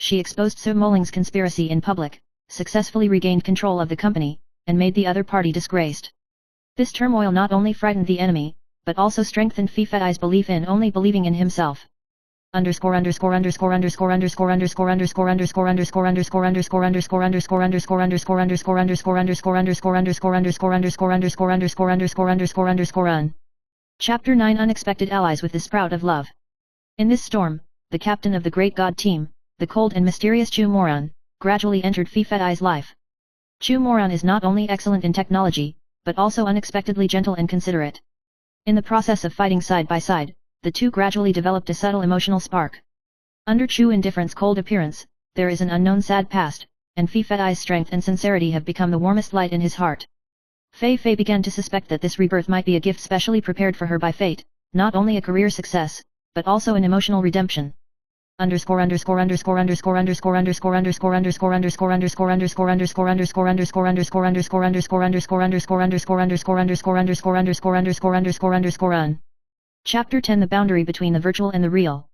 she exposed Su Moling's conspiracy in public, successfully regained control of the company, and made the other party disgraced. This turmoil not only frightened the enemy, but also strengthened Fei Fei's belief in only believing in himself. Chapter 9 Unexpected Allies with the Sprout of Love. In this storm, the captain of the Great God team, the cold and mysterious Chu Moran, gradually entered Fei Fei's life. Chu Moran is not only excellent in technology, but also unexpectedly gentle and considerate. In the process of fighting side by side, the two gradually developed a subtle emotional spark. Under Chu Indifferent's cold appearance, there is an unknown sad past, and Fei Fei's strength and sincerity have become the warmest light in his heart. Fei Fei began to suspect that this rebirth might be a gift specially prepared for her by fate, not only a career success, but also an emotional redemption. Chapter 10 The Boundary Between the Virtual and the Real.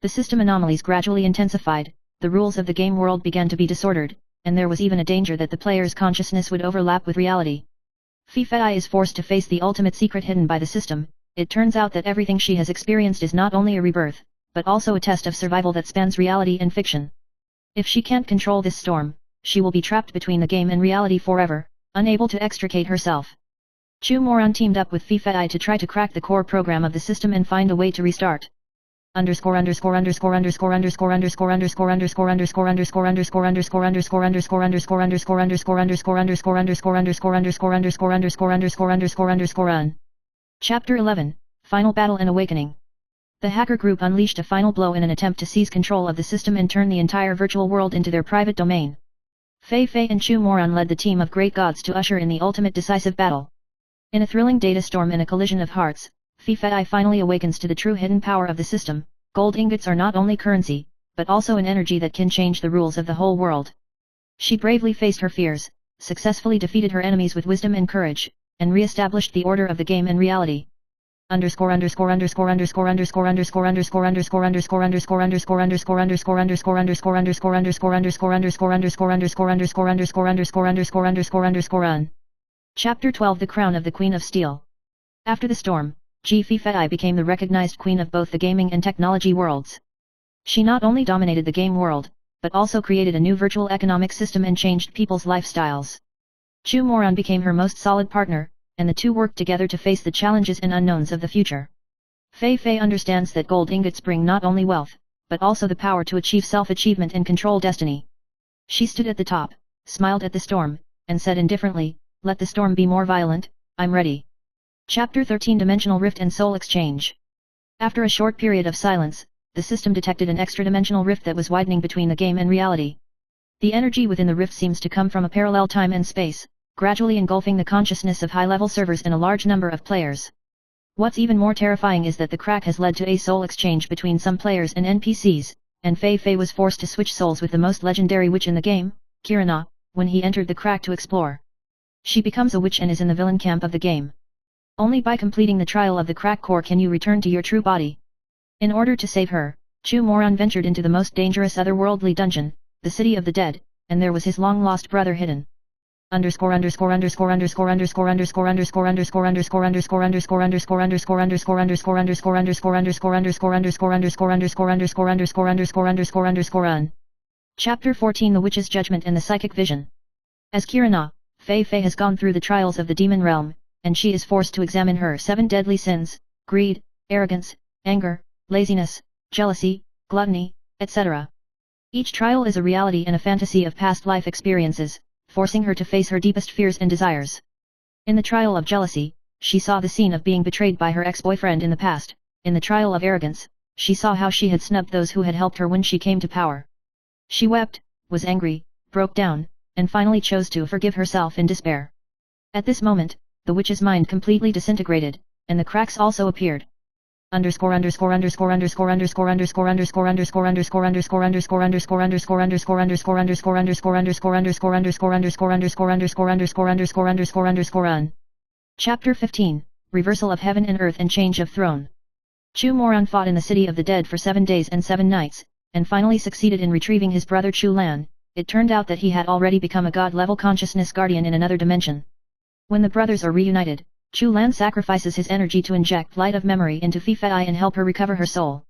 The system anomalies gradually intensified, the rules of the game world began to be disordered, and there was even a danger that the player's consciousness would overlap with reality. Fei Fei is forced to face the ultimate secret hidden by the system. It turns out that everything she has experienced is not only a rebirth, but also a test of survival that spans reality and fiction. If she can't control this storm, she will be trapped between the game and reality forever, unable to extricate herself. Chu Moran teamed up with Fei Fei to try to crack the core program of the system and find a way to restart. Chapter 11 Final Battle and Awakening. The hacker group unleashed a final blow in an attempt to seize control of the system and turn the entire virtual world into their private domain. Fei Fei and Chu Moran led the team of great gods to usher in the ultimate decisive battle. In a thrilling data storm and a collision of hearts, Fei Fei finally awakens to the true hidden power of the system. Gold ingots are not only currency, but also an energy that can change the rules of the whole world. She bravely faced her fears, successfully defeated her enemies with wisdom and courage, and re-established the order of the game and reality. Chapter 12 The Crown of the Queen of Steel. After the storm, Fei Fei became the recognized queen of both the gaming and technology worlds. She not only dominated the game world, but also created a new virtual economic system and changed people's lifestyles. Chu Moran became her most solid partner, and the two worked together to face the challenges and unknowns of the future. Fei Fei understands that gold ingots bring not only wealth, but also the power to achieve self-achievement and control destiny. She stood at the top, smiled at the storm, and said indifferently, "Let the storm be more violent, I'm ready." Chapter 13 Dimensional Rift and Soul Exchange. After a short period of silence, the system detected an extra-dimensional rift that was widening between the game and reality. The energy within the rift seems to come from a parallel time and space, gradually engulfing the consciousness of high-level servers and a large number of players. What's even more terrifying is that the crack has led to a soul exchange between some players and NPCs, and Fei Fei was forced to switch souls with the most legendary witch in the game, Kirana, when he entered the crack to explore. She becomes a witch and is in the villain camp of the game. Only by completing the trial of the crack core can you return to your true body. In order to save her, Chu Moran ventured into the most dangerous otherworldly dungeon, the City of the Dead, and there was his long-lost brother hidden. Chapter 14 The Witch's Judgment and the Psychic Vision. As Kirana, Fei Fei has gone through the trials of the demon realm, and she is forced to examine her 7 deadly sins: greed, arrogance, anger, laziness, jealousy, gluttony, etc. Each trial is a reality and a fantasy of past life experiences, forcing her to face her deepest fears and desires. In the trial of jealousy, she saw the scene of being betrayed by her ex-boyfriend in the past. In the trial of arrogance, she saw how she had snubbed those who had helped her when she came to power. She wept, was angry, broke down, and finally chose to forgive herself in despair. At this moment, the witch's mind completely disintegrated, and the cracks also appeared. Chapter 15 Reversal of Heaven and Earth and Change of Throne. Chu Moran fought in the City of the Dead for 7 days and 7 nights, and finally succeeded in retrieving his brother Chu Lan, it turned out that he had already become a god-level consciousness guardian in another dimension. When the brothers are reunited, Chu Lan sacrifices his energy to inject light of memory into Fei Fei and help her recover her soul.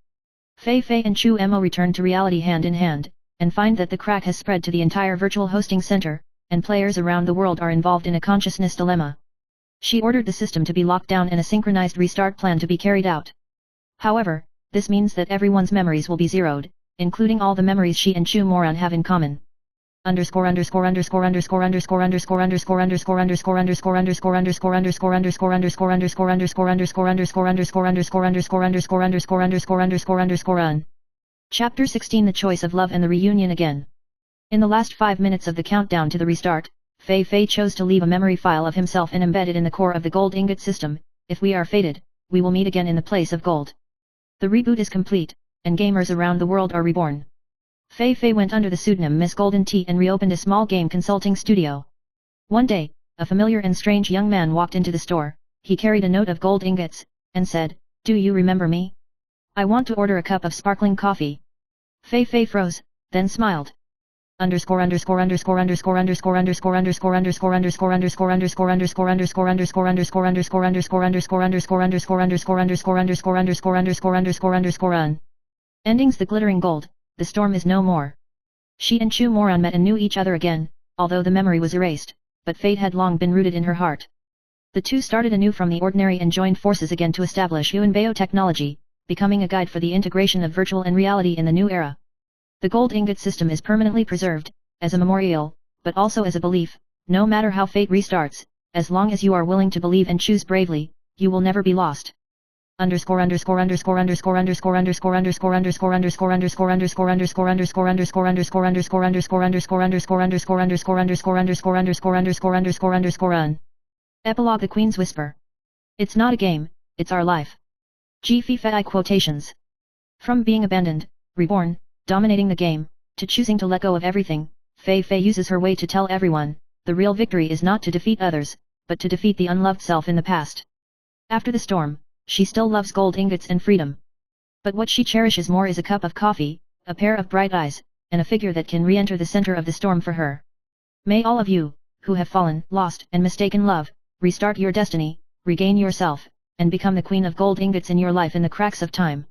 Fei Fei and Chu Mo return to reality hand in hand, and find that the crack has spread to the entire virtual hosting center, and players around the world are involved in a consciousness dilemma. She ordered the system to be locked down and a synchronized restart plan to be carried out. However, this means that everyone's memories will be zeroed, including all the memories she and Chu Moran have in common. Chapter 16 The Choice of Love and the Reunion Again. In the last 5 minutes of the countdown to the restart, Fei Fei chose to leave a memory file of himself and embed it in the core of the gold ingot system. If we are fated, we will meet again in the place of gold. The reboot is complete, and gamers around the world are reborn. Fei Fei went under the pseudonym Miss Golden Tea and reopened a small game consulting studio. One day, a familiar and strange young man walked into the store. He carried a note of gold ingots, and said, "Do you remember me? I want to order a cup of sparkling coffee." Fei Fei froze, then smiled. Endings the glittering gold, the storm is no more. She and Chu Moran met and knew each other again, although the memory was erased, but fate had long been rooted in her heart. The two started anew from the ordinary and joined forces again to establish Yuan Biotechnology, becoming a guide for the integration of virtual and reality in the new era. The gold ingot system is permanently preserved, as a memorial, but also as a belief. No matter how fate restarts, as long as you are willing to believe and choose bravely, you will never be lost. Epilogue The Queen's Whisper. It's not a game, it's our life. Fei Fei quotations. From being abandoned, reborn, dominating the game, to choosing to let go of everything, Fei Fei uses her way to tell everyone, the real victory is not to defeat others, but to defeat the unloved self in the past. After the storm, she still loves gold ingots and freedom. But what she cherishes more is a cup of coffee, a pair of bright eyes, and a figure that can re-enter the center of the storm for her. May all of you, who have fallen, lost, and mistaken love, restart your destiny, regain yourself, and become the queen of gold ingots in your life in the cracks of time.